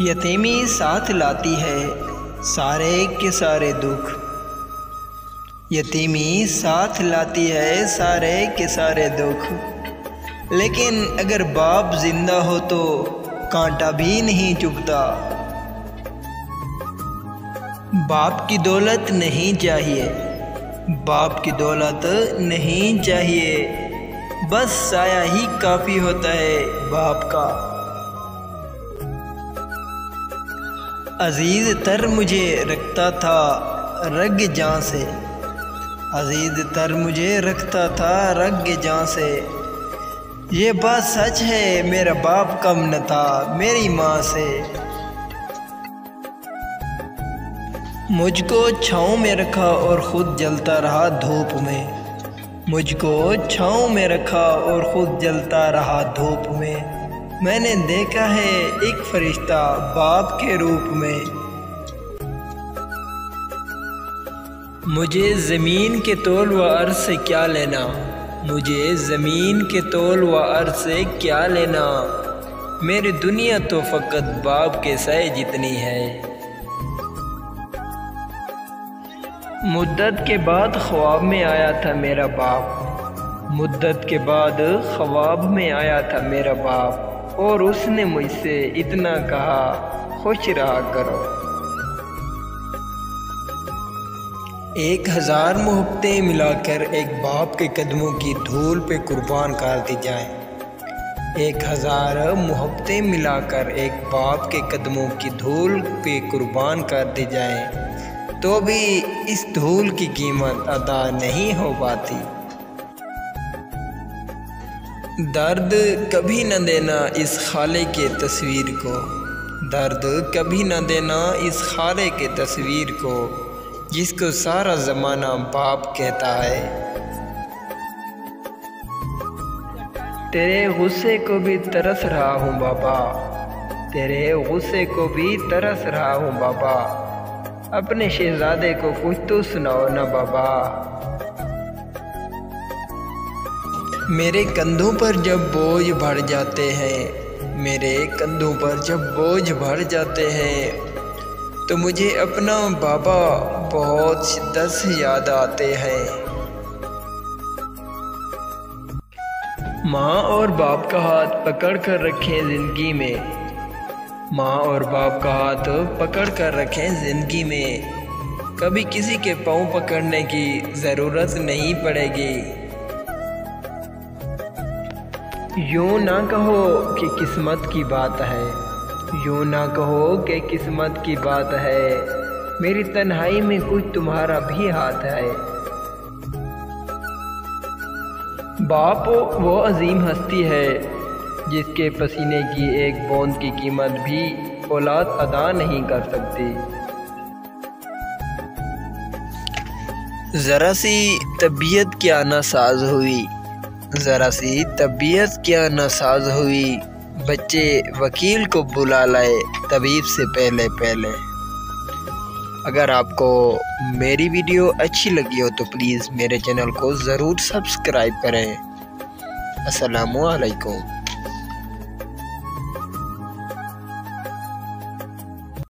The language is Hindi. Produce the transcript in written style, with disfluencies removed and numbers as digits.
यतीमी साथ लाती है सारे के सारे दुख। यतीमी साथ लाती है सारे के सारे दुख। लेकिन अगर बाप जिंदा हो तो कांटा भी नहीं चुभता। बाप की दौलत नहीं चाहिए, बाप की दौलत नहीं चाहिए, बस साया ही काफ़ी होता है बाप का। अजीज़ तर मुझे रखता था रग जान से, अजीज़ तर मुझे रखता था रग जान से। ये बात सच है मेरा बाप कम न था मेरी माँ से। मुझको छाँव में रखा और ख़ुद जलता रहा धूप में। मुझको छाँव में रखा और ख़ुद जलता रहा धूप में। मैंने देखा है एक फरिश्ता बाप के रूप में। मुझे ज़मीन के तौल व अर्ज़ से क्या लेना, मुझे ज़मीन के तौल व अर्ज़ से क्या लेना। मेरी दुनिया तो फ़कत बाप के सए जितनी है। मुद्दत के बाद ख्वाब में आया था मेरा बाप, मुद्दत के बाद ख्वाब में आया था मेरा बाप, और उसने मुझसे इतना कहा खुश रहा करो। 1000 मोहब्बतें मिलाकर एक बाप के कदमों की धूल पे कुर्बान कर दी जाएं। 1000 मोहब्बतें मिलाकर एक बाप के कदमों की धूल पे कुर्बान कर दी जाएं, तो भी इस धूल की कीमत अदा नहीं हो पाती। दर्द कभी न देना इस खाले के तस्वीर को, दर्द कभी न देना इस खाले के तस्वीर को, जिसको सारा ज़माना बाप कहता है। तेरे गुस्से को भी तरस रहा हूँ बाबा, तेरे गुस्से को भी तरस रहा हूँ बाबा। अपने शहजादे को कुछ तो सुनाओ ना बाबा। मेरे कंधों पर जब बोझ बढ़ जाते हैं, मेरे कंधों पर जब बोझ बढ़ जाते हैं, तो मुझे अपना बाबा बहुत शिद्दत से याद आते हैं। माँ और बाप का हाथ पकड़ कर रखें ज़िंदगी में, माँ और बाप का हाथ पकड़ कर रखें ज़िंदगी में। कभी किसी के पाँव पकड़ने की ज़रूरत नहीं पड़ेगी। यूँ ना कहो कि किस्मत की बात है, यूँ ना कहो कि किस्मत की बात है, मेरी तन्हाई में कुछ तुम्हारा भी हाथ है। बाप वो अजीम हस्ती है जिसके पसीने की एक बूंद की कीमत भी औलाद अदा नहीं कर सकती। ज़रा सी तबीयत क्या नासाज हुई, ज़रा सी तबीयत क्या नासाज हुई, बच्चे वकील को बुला लाए तबीब से पहले पहले। अगर आपको मेरी वीडियो अच्छी लगी हो तो प्लीज़ मेरे चैनल को ज़रूर सब्सक्राइब करें। अस्सलामु अलैकुम।